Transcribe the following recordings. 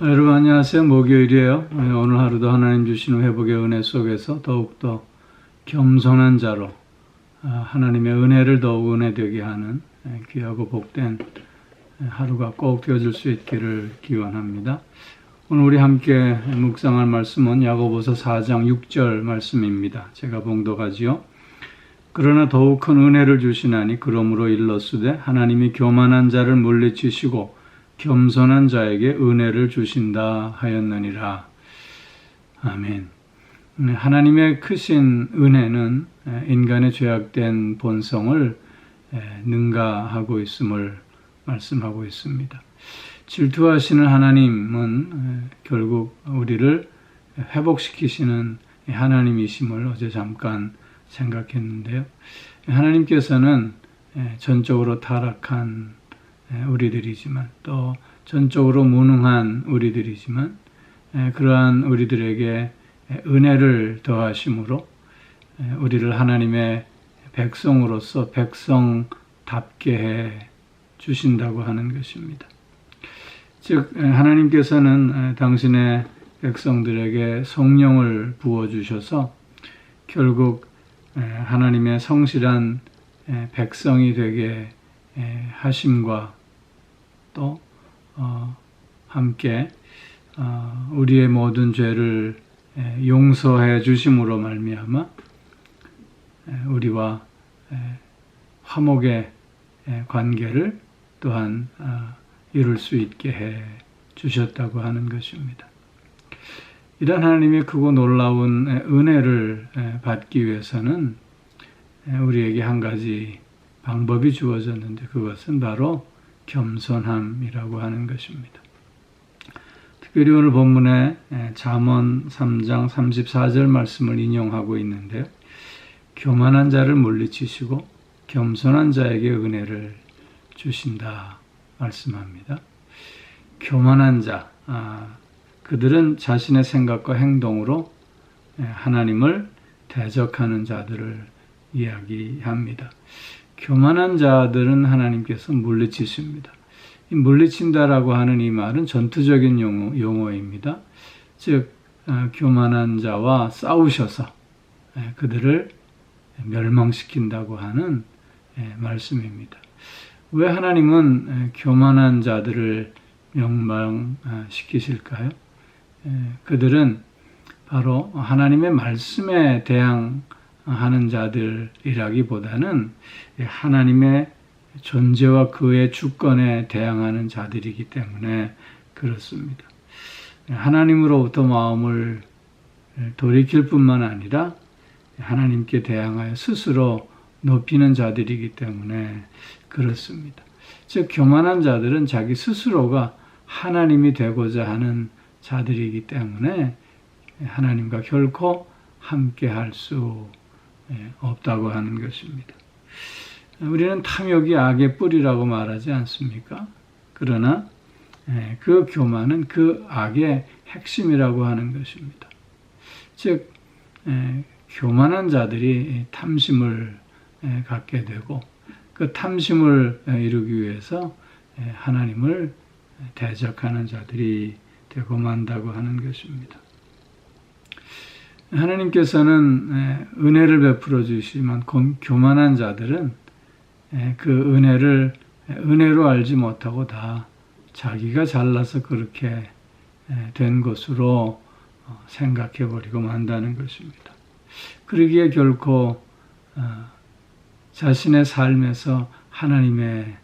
여러분 안녕하세요. 목요일이에요. 오늘 하루도 하나님 주시는 회복의 은혜 속에서 더욱더 겸손한 자로 하나님의 은혜를 더욱 은혜되게 하는 귀하고 복된 하루가 꼭 되어질 수 있기를 기원합니다. 오늘 우리 함께 묵상할 말씀은 야고보서 4장 6절 말씀입니다. 제가 봉독하지요. 그러나 더욱 큰 은혜를 주시나니 그러므로 일렀으되 하나님이 교만한 자를 물리치시고 겸손한 자에게 은혜를 주신다 하였느니라. 아멘. 하나님의 크신 은혜는 인간의 죄악된 본성을 능가하고 있음을 말씀하고 있습니다. 질투하시는 하나님은 결국 우리를 회복시키시는 하나님이심을 어제 잠깐 생각했는데요. 하나님께서는 전적으로 타락한 우리들이지만 또 전적으로 무능한 우리들이지만 그러한 우리들에게 은혜를 더하심으로 우리를 하나님의 백성으로서 백성답게 해 주신다고 하는 것입니다. 즉 하나님께서는 당신의 백성들에게 성령을 부어주셔서 결국 하나님의 성실한 백성이 되게 하심과 또 함께 우리의 모든 죄를 용서해 주심으로 말미암아 우리와 화목의 관계를 또한 이룰 수 있게 해 주셨다고 하는 것입니다. 이런 하나님의 크고 놀라운 은혜를 받기 위해서는 우리에게 한 가지 방법이 주어졌는데 그것은 바로 겸손함이라고 하는 것입니다. 특별히 오늘 본문에 잠언 3장 34절 말씀을 인용하고 있는데요. 교만한 자를 물리치시고 겸손한 자에게 은혜를 주신다 말씀합니다. 교만한 자, 그들은 자신의 생각과 행동으로 하나님을 대적하는 자들을 이야기합니다. 교만한 자들은 하나님께서 물리치십니다. 물리친다라고 하는 이 말은 전투적인 용어입니다. 즉 교만한 자와 싸우셔서 그들을 멸망시킨다고 하는 말씀입니다. 왜 하나님은 교만한 자들을 멸망시키실까요? 그들은 바로 하나님의 말씀에 대항하는 자들이라기보다는 하나님의 존재와 그의 주권에 대항하는 자들이기 때문에 그렇습니다. 하나님으로부터 마음을 돌이킬 뿐만 아니라 하나님께 대항하여 스스로 높이는 자들이기 때문에 그렇습니다. 즉 교만한 자들은 자기 스스로가 하나님이 되고자 하는 자들이기 때문에 하나님과 결코 함께 할 수 없다고 하는 것입니다. 우리는 탐욕이 악의 뿌리라고 말하지 않습니까? 그러나 그 교만은 그 악의 핵심이라고 하는 것입니다. 즉 교만한 자들이 탐심을 갖게 되고 그 탐심을 이루기 위해서 하나님을 대적하는 자들이 되고 만다고 하는 것입니다. 하나님께서는 은혜를 베풀어 주시지만 교만한 자들은 그 은혜를 은혜로 알지 못하고 다 자기가 잘나서 그렇게 된 것으로 생각해 버리고 만다는 것입니다. 그러기에 결코 자신의 삶에서 하나님의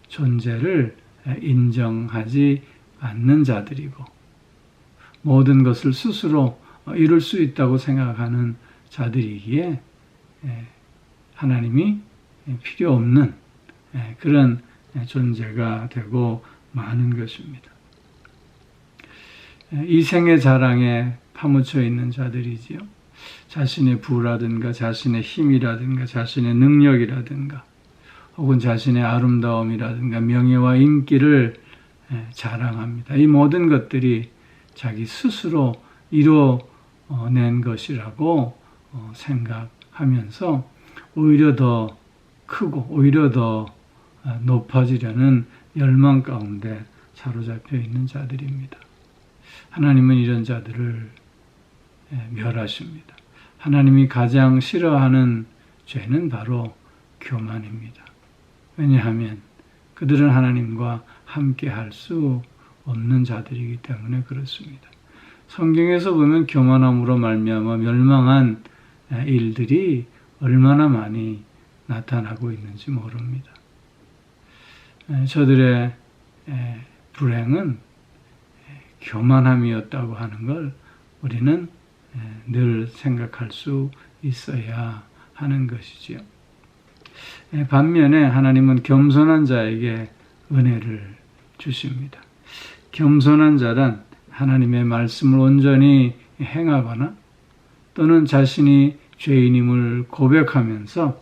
존재를 인정하지 않는 자들이고 모든 것을 스스로 이룰 수 있다고 생각하는 자들이기에 하나님이 필요 없는 그런 존재가 되고 마는 것입니다. 이생의 자랑에 파묻혀 있는 자들이지요. 자신의 부라든가 자신의 힘이라든가 자신의 능력이라든가 혹은 자신의 아름다움이라든가 명예와 인기를 자랑합니다. 이 모든 것들이 자기 스스로 이뤄낸 것이라고 생각하면서 오히려 더 크고 오히려 더 높아지려는 열망 가운데 사로잡혀 있는 자들입니다. 하나님은 이런 자들을 멸하십니다. 하나님이 가장 싫어하는 죄는 바로 교만입니다. 왜냐하면 그들은 하나님과 함께 할 수 없는 자들이기 때문에 그렇습니다. 성경에서 보면 교만함으로 말미암아 멸망한 일들이 얼마나 많이 나타나고 있는지 모릅니다. 저들의 불행은 교만함이었다고 하는 걸 우리는 늘 생각할 수 있어야 하는 것이지요. 반면에 하나님은 겸손한 자에게 은혜를 주십니다. 겸손한 자란 하나님의 말씀을 온전히 행하거나 또는 자신이 죄인임을 고백하면서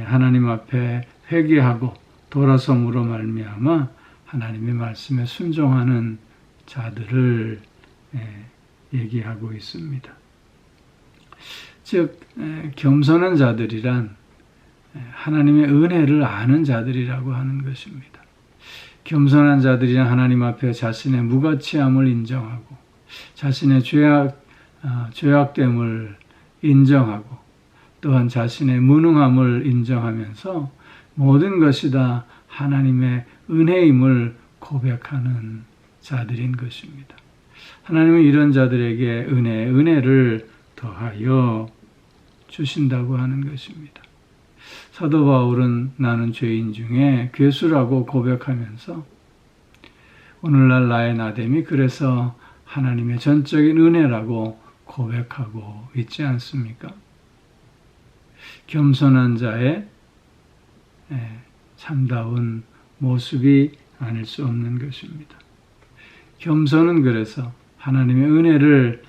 하나님 앞에 회개하고 돌아섬으로 말미암아 하나님의 말씀에 순종하는 자들을 얘기하고 있습니다. 즉 겸손한 자들이란 하나님의 은혜를 아는 자들이라고 하는 것입니다. 겸손한 자들이란 하나님 앞에 자신의 무가치함을 인정하고 자신의 죄악됨을 인정하고 또한 자신의 무능함을 인정하면서 모든 것이 다 하나님의 은혜임을 고백하는 자들인 것입니다. 하나님은 이런 자들에게 은혜를 더하여 주신다고 하는 것입니다. 사도 바울은 나는 죄인 중에 괴수라고 고백하면서 오늘날 나의 나됨이 그래서 하나님의 전적인 은혜라고 고백하고 있지 않습니까? 겸손한 자의 참다운 모습이 아닐 수 없는 것입니다. 겸손은 그래서 하나님의 은혜를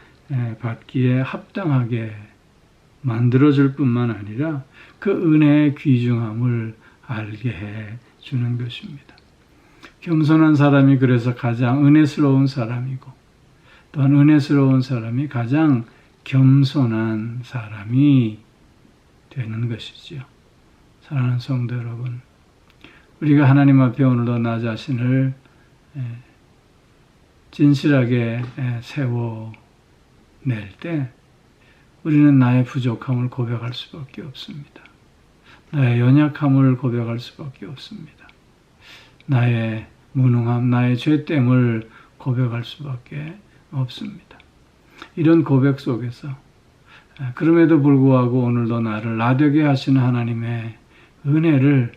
받기에 합당하게 만들어줄 뿐만 아니라 그 은혜의 귀중함을 알게 해주는 것입니다. 겸손한 사람이 그래서 가장 은혜스러운 사람이고 또한 은혜스러운 사람이 가장 겸손한 사람이 되는 것이지요. 사랑하는 성도 여러분, 우리가 하나님 앞에 오늘도 나 자신을 진실하게 세워낼 때 우리는 나의 부족함을 고백할 수밖에 없습니다. 나의 연약함을 고백할 수밖에 없습니다. 나의 무능함, 나의 죄됨을 고백할 수밖에 없습니다. 이런 고백 속에서 그럼에도 불구하고 오늘도 나를 나되게 하시는 하나님의 은혜를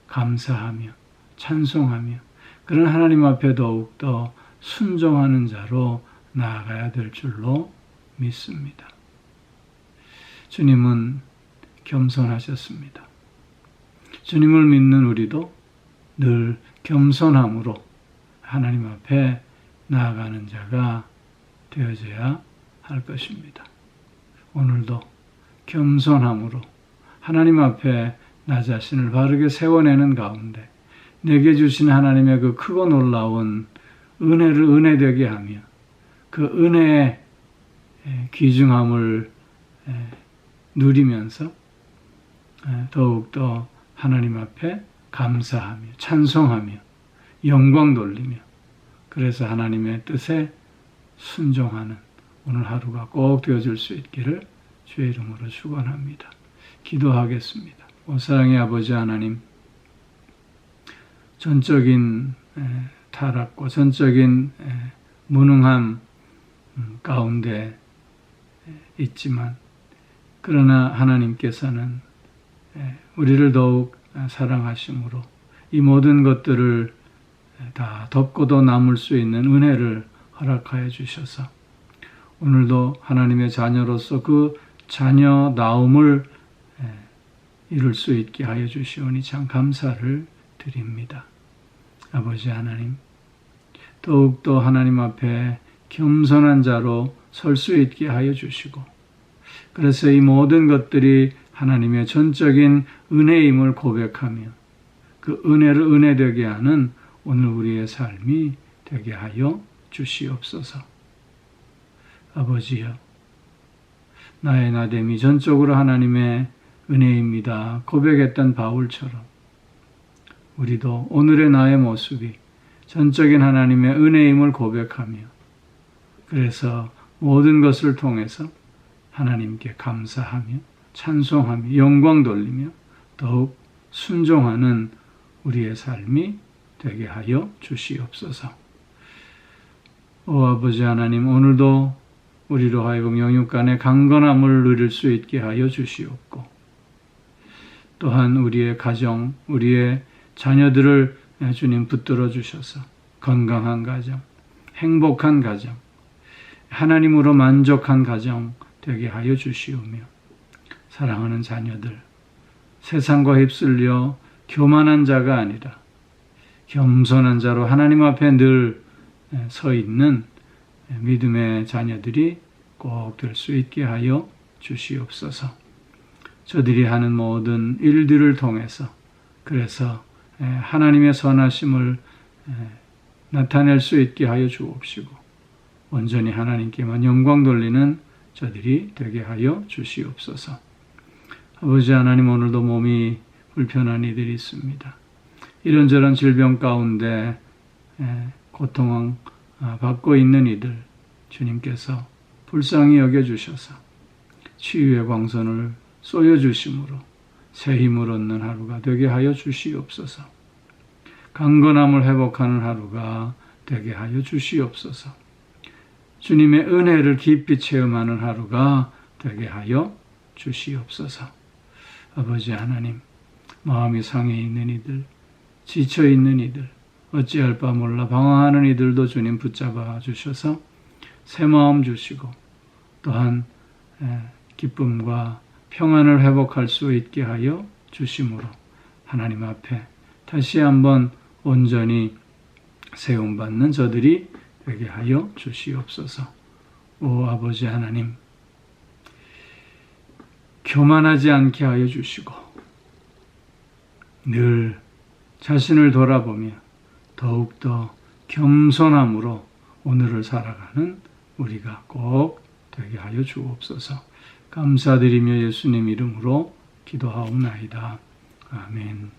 감사하며 찬송하며 그런 하나님 앞에 더욱더 순종하는 자로 나아가야 될 줄로 믿습니다. 주님은 겸손하셨습니다. 주님을 믿는 우리도 늘 겸손함으로 하나님 앞에 나아가는 자가 되어져야 할 것입니다. 오늘도 겸손함으로 하나님 앞에 나 자신을 바르게 세워내는 가운데 내게 주신 하나님의 그 크고 놀라운 은혜를 은혜되게 하며 그 은혜의 귀중함을 누리면서 더욱더 하나님 앞에 감사하며 찬송하며 영광 돌리며 그래서 하나님의 뜻에 순종하는 오늘 하루가 꼭 되어질 수 있기를 주의 이름으로 축원합니다. 기도하겠습니다. 오 사랑의 아버지 하나님, 전적인 타락과 전적인 무능함 가운데 있지만 그러나 하나님께서는 우리를 더욱 사랑하심으로 이 모든 것들을 다 덮고도 남을 수 있는 은혜를 허락하여 주셔서 오늘도 하나님의 자녀로서 그 자녀다움을 이룰 수 있게 하여 주시오니 참 감사를 드립니다. 아버지 하나님, 더욱더 하나님 앞에 겸손한 자로 설 수 있게 하여 주시고 그래서 이 모든 것들이 하나님의 전적인 은혜임을 고백하며 그 은혜를 은혜되게 하는 오늘 우리의 삶이 되게 하여 주시옵소서. 아버지여, 나의 나됨이 전적으로 하나님의 은혜입니다. 고백했던 바울처럼 우리도 오늘의 나의 모습이 전적인 하나님의 은혜임을 고백하며 그래서 모든 것을 통해서 하나님께 감사하며 찬송하며 영광 돌리며 더욱 순종하는 우리의 삶이 되게 하여 주시옵소서. 오 아버지 하나님, 오늘도 우리로 하여금 영육간의 강건함을 누릴 수 있게 하여 주시옵고, 또한 우리의 가정, 우리의 자녀들을 주님 붙들어 주셔서 건강한 가정, 행복한 가정, 하나님으로 만족한 가정 되게 하여 주시오며, 사랑하는 자녀들, 세상과 휩쓸려 교만한 자가 아니라 겸손한 자로 하나님 앞에 늘 서 있는 믿음의 자녀들이 꼭 될 수 있게 하여 주시옵소서. 저들이 하는 모든 일들을 통해서 그래서 하나님의 선하심을 나타낼 수 있게 하여 주옵시고, 온전히 하나님께만 영광 돌리는 저들이 되게 하여 주시옵소서. 아버지 하나님, 오늘도 몸이 불편한 이들이 있습니다. 이런저런 질병 가운데 고통 받고 있는 이들 주님께서 불쌍히 여겨주셔서 치유의 광선을 쏘여주심으로 새 힘을 얻는 하루가 되게 하여 주시옵소서. 강건함을 회복하는 하루가 되게 하여 주시옵소서. 주님의 은혜를 깊이 체험하는 하루가 되게 하여 주시옵소서. 아버지 하나님, 마음이 상해 있는 이들, 지쳐 있는 이들, 어찌할 바 몰라 방황하는 이들도 주님 붙잡아 주셔서 새 마음 주시고, 또한 기쁨과 평안을 회복할 수 있게 하여 주심으로 하나님 앞에 다시 한번 온전히 세움받는 저들이 되게 하여 주시옵소서. 오 아버지 하나님, 교만하지 않게 하여 주시고 늘 자신을 돌아보며 더욱더 겸손함으로 오늘을 살아가는 우리가 꼭 되게 하여 주옵소서. 감사드리며 예수님 이름으로 기도하옵나이다. 아멘.